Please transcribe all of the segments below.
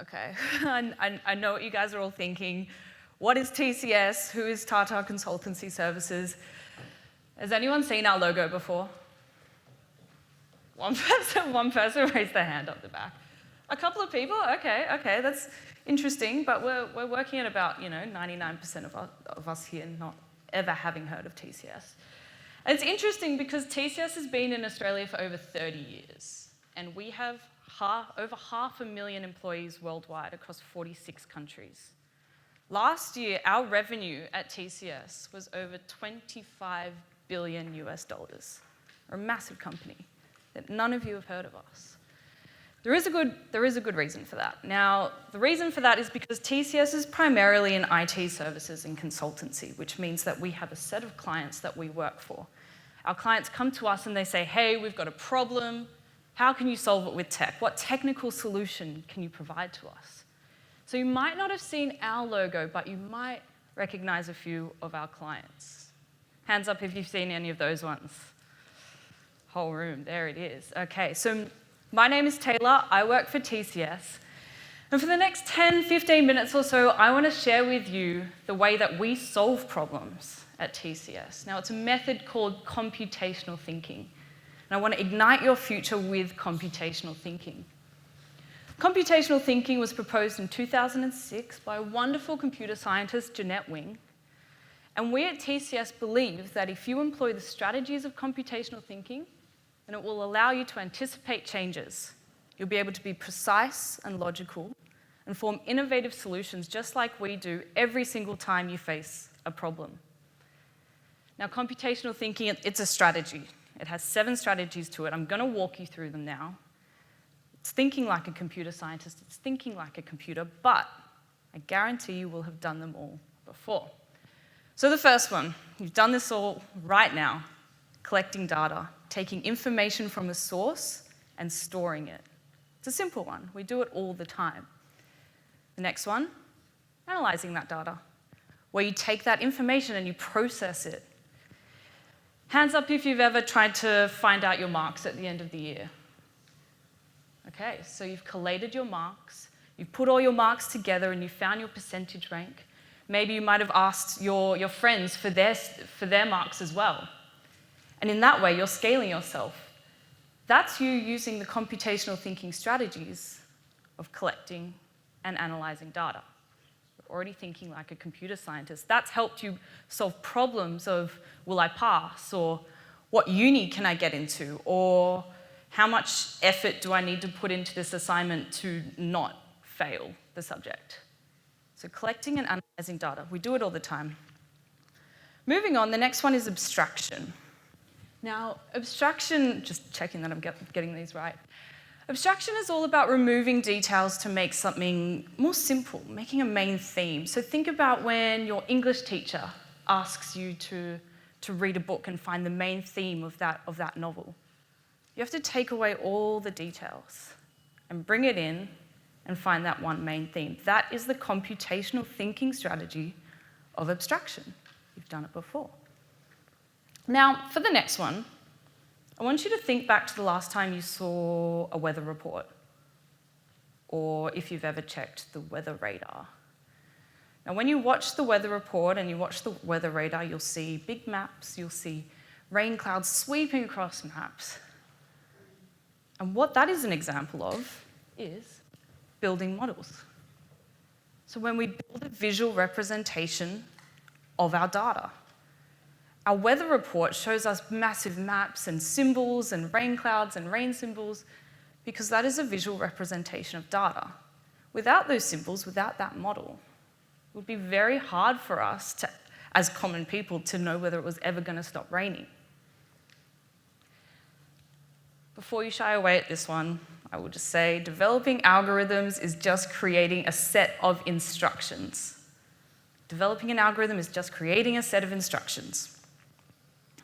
Okay, I know what you guys are all thinking. What is TCS? Who is Tata Consultancy Services? Has anyone seen our logo before? One person raised their hand up the back. A couple of people, okay, that's interesting, but we're working at about 99% of us here not ever having heard of TCS. And it's interesting because TCS has been in Australia for over 30 years, and we have over 500,000 employees worldwide across 46 countries. Last year, our revenue at TCS was over $25 billion US. We're a massive company that none of you have heard of us. There is a good reason for that. Now, the reason for that is because TCS is primarily an IT services and consultancy, which means that we have a set of clients that we work for. Our clients come to us and they say, hey, we've got a problem. How can you solve it with tech? What technical solution can you provide to us? So you might not have seen our logo, but you might recognize a few of our clients. Hands up if you've seen any of those ones. Whole room, there it is. Okay, so my name is Taylor. I work for TCS. And for the next 10, 15 minutes or so, I want to share with you the way that we solve problems at TCS. Now, it's a method called computational thinking. And I want to ignite your future with computational thinking. Computational thinking was proposed in 2006 by a wonderful computer scientist, Jeanette Wing. And we at TCS believe that if you employ the strategies of computational thinking, then it will allow you to anticipate changes. You'll be able to be precise and logical and form innovative solutions just like we do every single time you face a problem. Now, computational thinking, it's a strategy. It has 7 strategies to it. I'm going to walk you through them now. It's thinking like a computer scientist. It's thinking like a computer, but I guarantee you will have done them all before. So the first one, you've done this all right now, collecting data, taking information from a source and storing it. It's a simple one. We do it all the time. The next one, analyzing that data, where you take that information and you process it. Hands up if you've ever tried to find out your marks at the end of the year. Okay, so you've collated your marks, you've put all your marks together and you found your percentage rank. Maybe you might have asked your friends for their marks as well. And in that way, you're scaling yourself. That's you using the computational thinking strategies of collecting and analyzing data. You're already thinking like a computer scientist. That's helped you solve problems of, will I pass? Or what uni can I get into? Or how much effort do I need to put into this assignment to not fail the subject? So collecting and analyzing data, we do it all the time. Moving on, the next one is abstraction. Now, abstraction, just checking that I'm getting these right. Abstraction is all about removing details to make something more simple, making a main theme. So think about when your English teacher asks you to read a book and find the main theme of that novel. You have to take away all the details and bring it in and find that one main theme. That is the computational thinking strategy of abstraction. You've done it before. Now, for the next one, I want you to think back to the last time you saw a weather report, or if you've ever checked the weather radar. Now, when you watch the weather report and you watch the weather radar, you'll see big maps, you'll see rain clouds sweeping across maps. And what that is an example of is building models. So when we build a visual representation of our data, our weather report shows us massive maps and symbols and rain clouds and rain symbols because that is a visual representation of data. Without those symbols, without that model, it would be very hard for us as common people to know whether it was ever going to stop raining. Before you shy away at this one, I will just say developing algorithms is just creating a set of instructions. Developing an algorithm is just creating a set of instructions.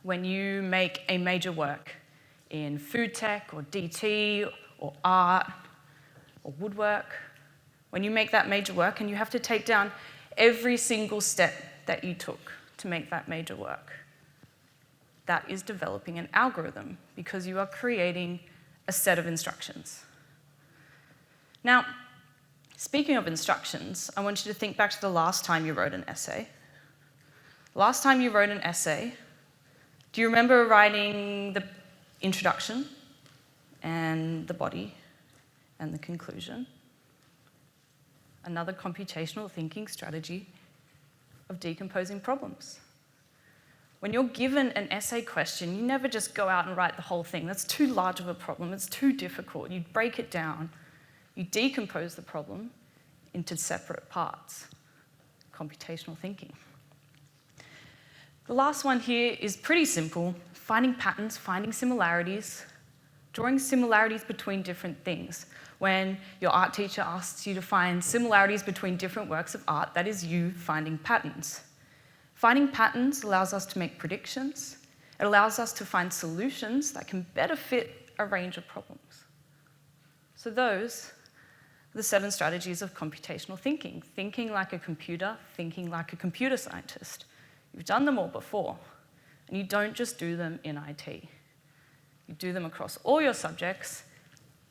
When you make a major work in food tech or DT or art or woodwork, when you make that major work and you have to take down every single step that you took to make that major work, that is developing an algorithm because you are creating a set of instructions. Now, Speaking of instructions, I want you to think back to the last time you wrote an essay. Last time you wrote an essay, do you remember writing the introduction and the body and the conclusion? Another computational thinking strategy of decomposing problems. When you're given an essay question, you never just go out and write the whole thing. That's too large of a problem. It's too difficult. You break it down. You decompose the problem into separate parts. Computational thinking. The last one here is pretty simple. Finding patterns, finding similarities, drawing similarities between different things. When your art teacher asks you to find similarities between different works of art, that is you finding patterns. Finding patterns allows us to make predictions. It allows us to find solutions that can better fit a range of problems. So those are the 7 strategies of computational thinking. Thinking like a computer, thinking like a computer scientist. You've done them all before, and you don't just do them in IT. You do them across all your subjects,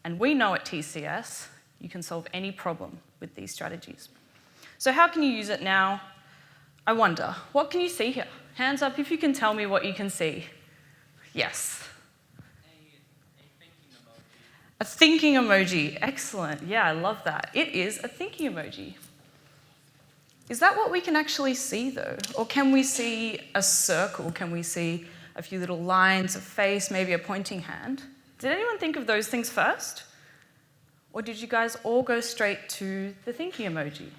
and we know at TCS you can solve any problem with these strategies. So how can you use it now? I wonder, what can you see here? Hands up if you can tell me what you can see. Yes. A thinking emoji. Excellent. Yeah, I love that. It is a thinking emoji. Is that what we can actually see, though? Or can we see a circle? Can we see a few little lines, a face, maybe a pointing hand? Did anyone think of those things first? Or did you guys all go straight to the thinking emoji?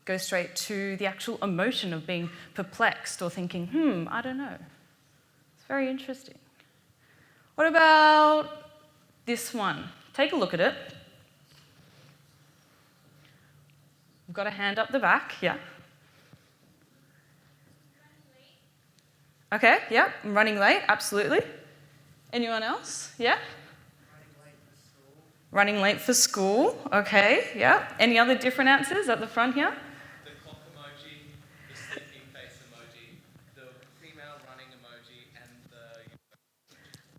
Go straight to the actual emotion of being perplexed or thinking, I don't know. It's very interesting. What about this one? Take a look at it. We've got a hand up the back, yeah. Okay, yeah, I'm running late, absolutely. Anyone else? Yeah? Running late for school, okay, yeah. Any other different answers at the front here? The clock emoji, the sleeping face emoji, the female running emoji, and the...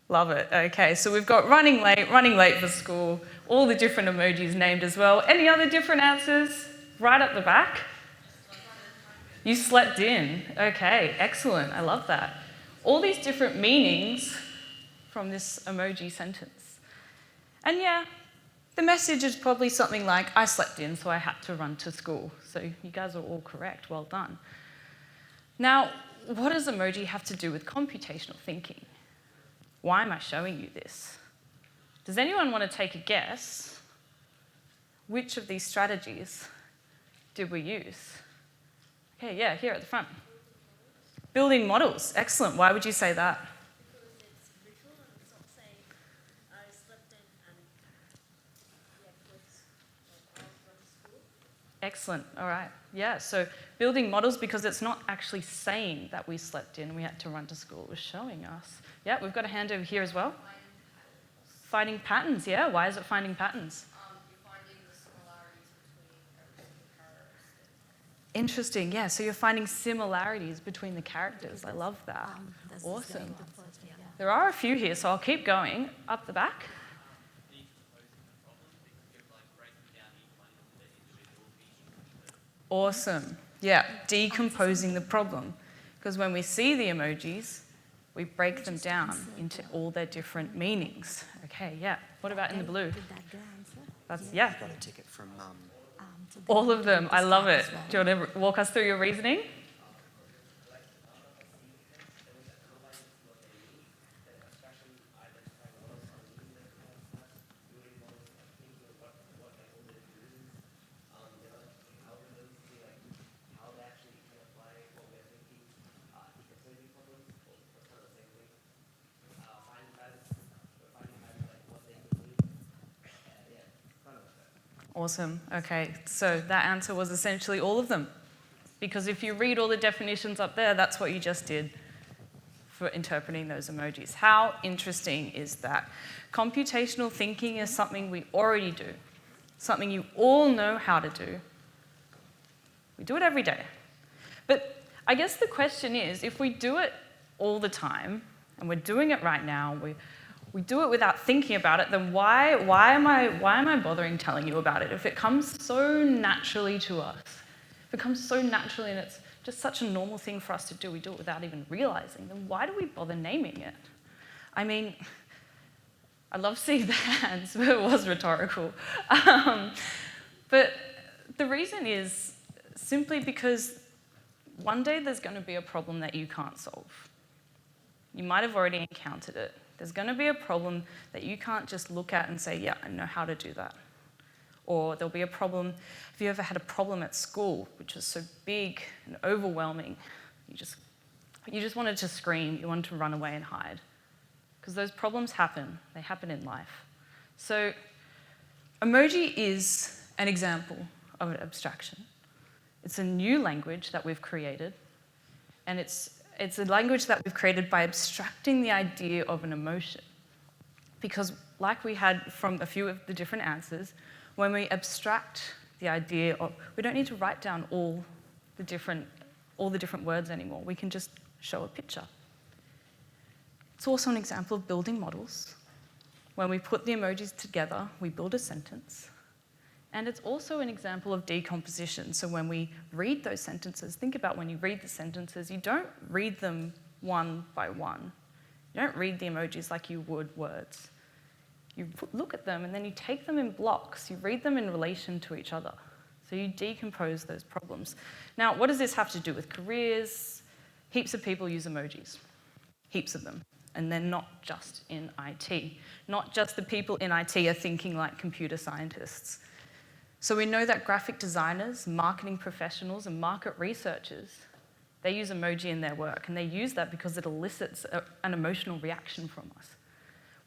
Love it, okay. So we've got running late for school, all the different emojis named as well. Any other different answers? Right up the back? You slept in, okay, excellent, I love that. All these different meanings from this emoji sentence. And yeah, the message is probably something like, I slept in, so I had to run to school. So you guys are all correct, well done. Now, what does emoji have to do with computational thinking? Why am I showing you this? Does anyone want to take a guess? Which of these strategies did we use? Okay, yeah, here at the front. Building models, excellent. Why would you say that? Because it's visual and it's not saying I slept in and I was from school. Excellent, all right. Yeah, so building models because it's not actually saying that we slept in and we had to run to school. It was showing us. Yeah, we've got a hand over here as well. Finding patterns, yeah. Why is it finding patterns? You're finding the similarities between every single character. Interesting, yeah. So you're finding similarities between the characters. I love that. Awesome. There are a few here, so I'll keep going. Up the back. Awesome. Yeah, decomposing the problem. Because when we see the emojis, we break them down into all their different meanings. Okay, yeah. What about in the blue? That's, yeah. Got a ticket from All of them. I love it. Do you want to walk us through your reasoning? Awesome. Okay, so that answer was essentially all of them. Because if you read all the definitions up there, that's what you just did for interpreting those emojis. How interesting is that? Computational thinking is something we already do, something you all know how to do. We do it every day. But I guess the question is, if we do it all the time, and we're doing it right now, we do it without thinking about it, then why am I bothering telling you about it? If it comes so naturally to us, if it comes so naturally and it's just such a normal thing for us to do, we do it without even realizing, then why do we bother naming it? I mean, I love seeing the hands, but it was rhetorical. But the reason is simply because one day there's going to be a problem that you can't solve. You might have already encountered it. There's going to be a problem that you can't just look at and say, yeah, I know how to do that. Or there'll be a problem. Have you ever had a problem at school which was so big and overwhelming, you just wanted to scream, you wanted to run away and hide? Because those problems happen. They happen in life. So emoji is an example of an abstraction. It's a new language that we've created, and it's a language that we've created by abstracting the idea of an emotion. Because like we had from a few of the different answers, when we abstract the idea of, we don't need to write down all the different words anymore. We can just show a picture. It's also an example of building models. When we put the emojis together, we build a sentence. And it's also an example of decomposition. So when we read those sentences, think about when you read the sentences, you don't read them one by one. You don't read the emojis like you would words. You look at them and then you take them in blocks. You read them in relation to each other. So you decompose those problems. Now, what does this have to do with careers? Heaps of people use emojis. Heaps of them. And they're not just in IT. Not just the people in IT are thinking like computer scientists. So we know that graphic designers, marketing professionals, and market researchers, they use emoji in their work, and they use that because it elicits an emotional reaction from us.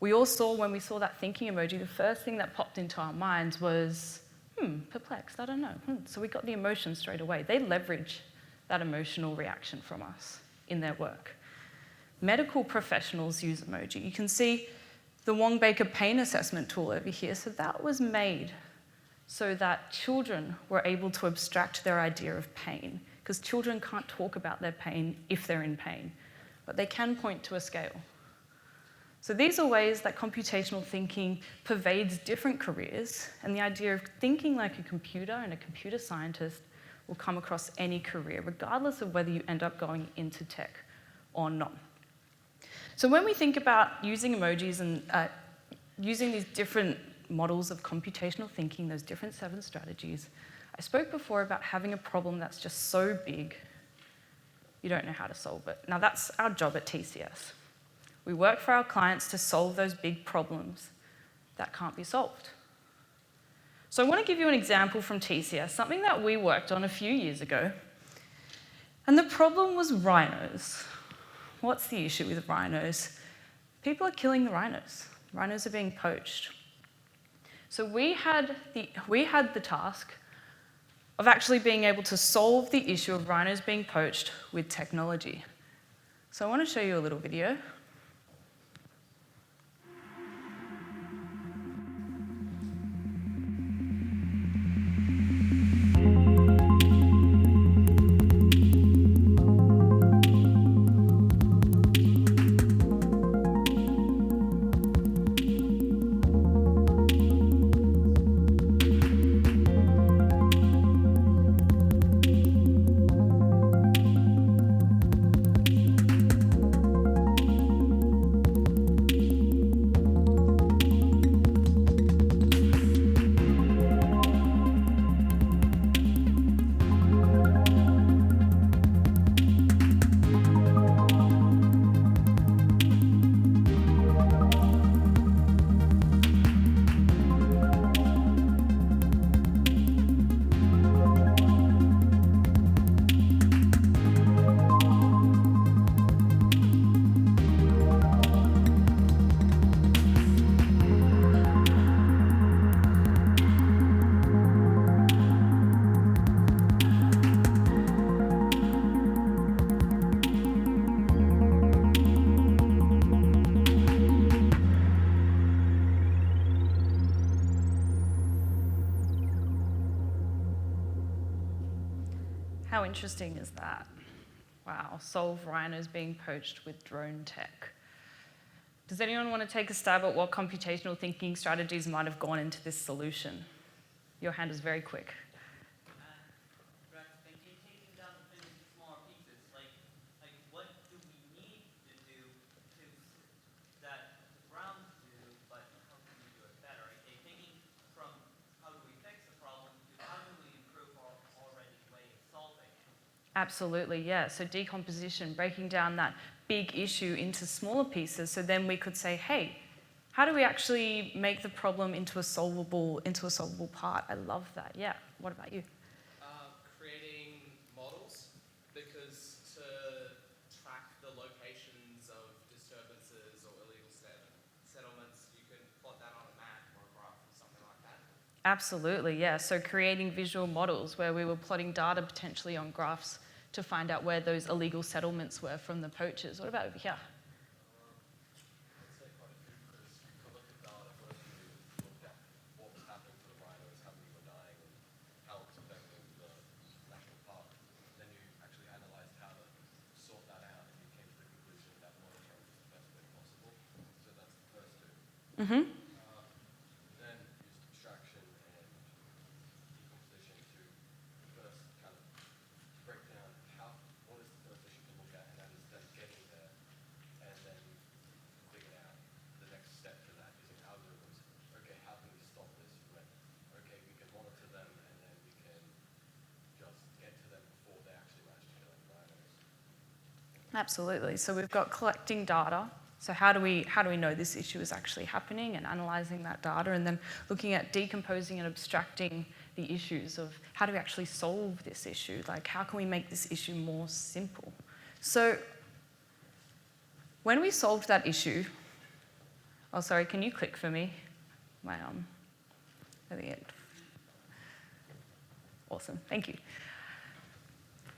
We all saw, when we saw that thinking emoji, the first thing that popped into our minds was, perplexed, I don't know. So we got the emotion straight away. They leverage that emotional reaction from us in their work. Medical professionals use emoji. You can see the Wong-Baker pain assessment tool over here. So that was made so that children were able to abstract their idea of pain, because children can't talk about their pain if they're in pain, but they can point to a scale. So these are ways that computational thinking pervades different careers, and the idea of thinking like a computer and a computer scientist will come across any career, regardless of whether you end up going into tech or not. So when we think about using emojis and using these different models of computational thinking, those different 7 strategies, I spoke before about having a problem that's just so big, you don't know how to solve it. Now that's our job at TCS. We work for our clients to solve those big problems that can't be solved. So I want to give you an example from TCS, something that we worked on a few years ago. And the problem was rhinos. What's the issue with rhinos? People are killing the rhinos. Rhinos are being poached. So we had the task of actually being able to solve the issue of rhinos being poached with technology. So I want to show you a little video. How interesting is that? Wow, solve rhinos being poached with drone tech. Does anyone want to take a stab at what computational thinking strategies might have gone into this solution? Your hand is very quick. Taking down the thing into smaller pieces, like what do we need to do to that the ground do, but how can we do it better? Okay, thinking from how do we fix the problem to how do we improve our already way of solving it? Absolutely, yeah. So decomposition, breaking down that big issue into smaller pieces, so then we could say, hey, how do we actually make the problem into a solvable part? I love that. Yeah. What about you? Creating models, because to track the locations of disturbances or illegal settlements, you can plot that on a map or a graph or something like that. Absolutely, yeah. So creating visual models where we were plotting data potentially on graphs to find out where those illegal settlements were from the poachers. What about over here? I'd say quite a few, because you collect the data first, you look at what was happening to the rhinos, how many were dying, and how it's affecting the national park. Then you actually analysed how to sort that out, and you came to the conclusion that monitoring was the best way possible. So that's the first two. Mm-hmm. Then used abstraction and decomposition to first kind of break down what is the first issue to look at, and that is then getting there, and then figure out the next step to that using algorithms. Okay, how can we stop this when, okay, we can monitor them, and then we can just get to them before they actually manage to kill any rhinos. Absolutely. So we've got collecting data. So how do we know this issue is actually happening, and analysing that data, and then looking at decomposing and abstracting the issues of how do we actually solve this issue? Like, how can we make this issue more simple? So when we solved that issue, oh, sorry, can you click for me? At the end. Awesome, thank you.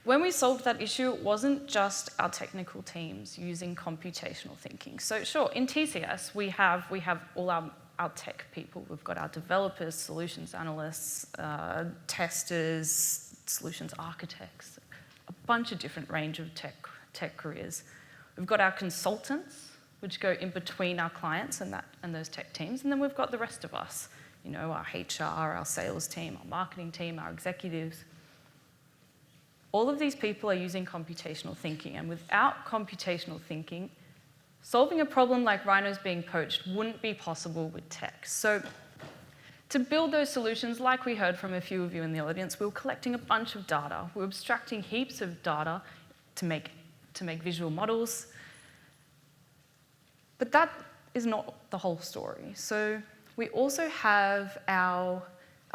When we solved that issue, it wasn't just our technical teams using computational thinking. So sure, in TCS, we have all our tech people. We've got our developers, solutions analysts, testers, solutions architects, a bunch of different range of tech careers. We've got our consultants, which go in between our clients and those tech teams, and then we've got the rest of us, our HR, our sales team, our marketing team, our executives. All of these people are using computational thinking, and without computational thinking, solving a problem like rhinos being poached wouldn't be possible with tech. So to build those solutions, like we heard from a few of you in the audience, we were collecting a bunch of data. We were abstracting heaps of data to make visual models. But that is not the whole story. So we also have our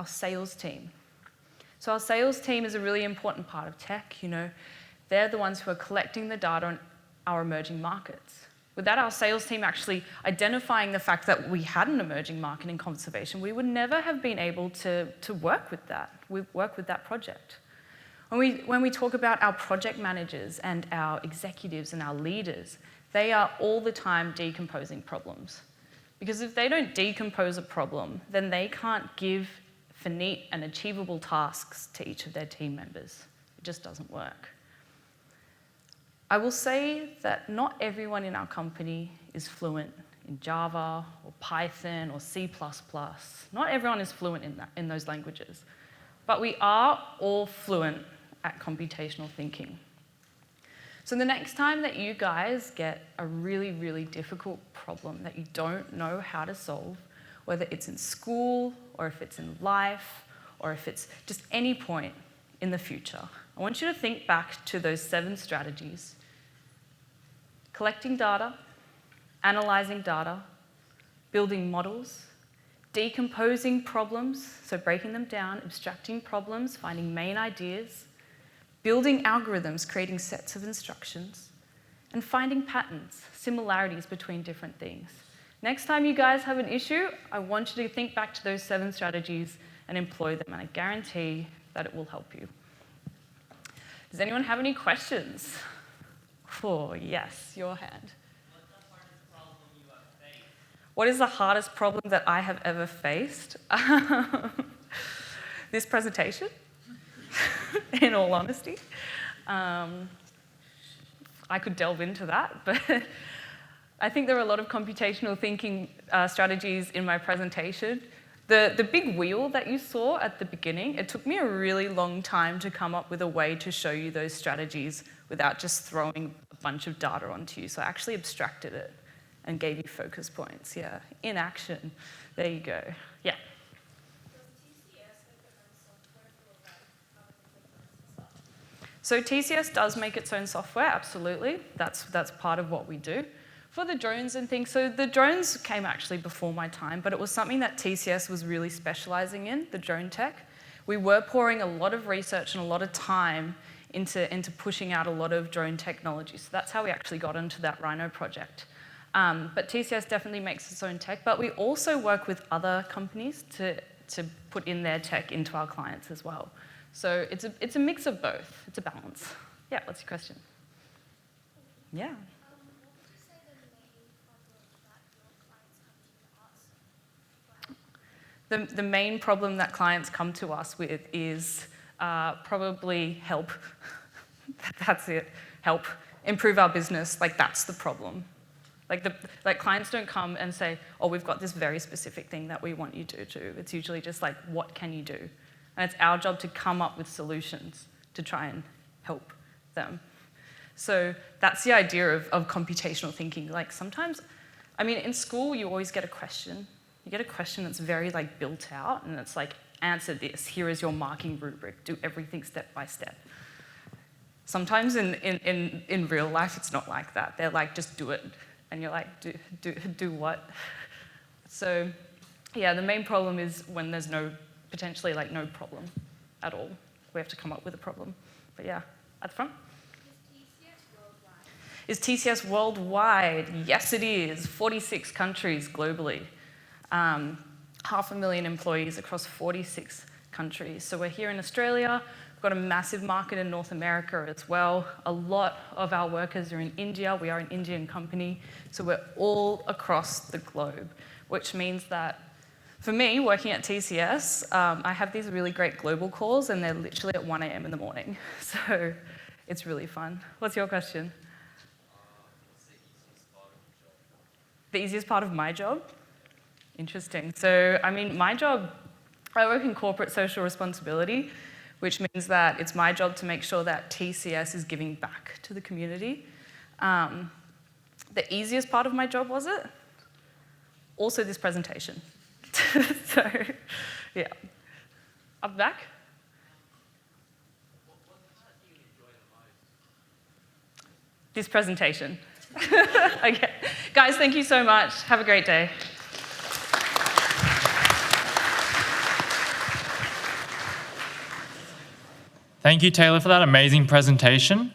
sales team. So our sales team is a really important part of tech. They're the ones who are collecting the data on our emerging markets. Without our sales team actually identifying the fact that we had an emerging market in conservation, we would never have been able to work with that project. When we talk about our project managers and our executives and our leaders, they are all the time decomposing problems. Because if they don't decompose a problem, then they can't give finite and achievable tasks to each of their team members. It just doesn't work. I will say that not everyone in our company is fluent in Java or Python or C++. Not everyone is fluent in those languages. But we are all fluent at computational thinking. So the next time that you guys get a really, really difficult problem that you don't know how to solve, whether it's in school, or if it's in life, or if it's just any point in the future, I want you to think back to those 7 strategies: collecting data, analysing data, building models, decomposing problems, so breaking them down, abstracting problems, finding main ideas, building algorithms, creating sets of instructions, and finding patterns, similarities between different things. Next time you guys have an issue, I want you to think back to those 7 strategies and employ them, and I guarantee that it will help you. Does anyone have any questions? Oh, yes, your hand. What's the hardest problem you have faced? What is the hardest problem that I have ever faced? This presentation, in all honesty. I could delve into that, but I think there are a lot of computational thinking strategies in my presentation. The big wheel that you saw at the beginning, it took me a really long time to come up with a way to show you those strategies without just throwing a bunch of data onto you. So I actually abstracted it and gave you focus points, yeah. In action, there you go, yeah. So TCS does make its own software, absolutely. That's part of what we do. For the drones and things, so the drones came actually before my time, but it was something that TCS was really specializing in, the drone tech. We were pouring a lot of research and a lot of time into pushing out a lot of drone technology. So that's how we actually got into that Rhino project. But TCS definitely makes its own tech, but we also work with other companies to put in their tech into our clients as well. So it's a mix of both. It's a balance. Yeah, what's your question? Yeah. The main problem that clients come to us with is probably help. That's it, help. Improve our business, like that's the problem. Like clients don't come and say, oh, we've got this very specific thing that we want you to do. It's usually just like, what can you do? And it's our job to come up with solutions to try and help them. So that's the idea of computational thinking. Like sometimes, I mean, in school, you always get a question. You get a question that's very like built out, and it's like, answer this. Here is your marking rubric. Do everything step by step. Sometimes in real life, it's not like that. They're like, just do it. And you're like, do what? So yeah, the main problem is when there's potentially like no problem at all. We have to come up with a problem. But yeah, at the front. Is TCS worldwide? Yes, it is. 46 countries globally. 500,000 employees across 46 countries. So we're here in Australia. We've got a massive market in North America as well. A lot of our workers are in India. We are an Indian company. So we're all across the globe, which means that for me, working at TCS, I have these really great global calls, and they're literally at 1 a.m. in the morning. So it's really fun. What's your question? The easiest part of my job? Interesting. So, I mean, my job, I work in corporate social responsibility, which means that it's my job to make sure that TCS is giving back to the community. The easiest part of my job, was it? Also this presentation. So, yeah. Up back. What part do you enjoy the most? This presentation. Okay. Guys, thank you so much. Have a great day. Thank you, Taylor, for that amazing presentation.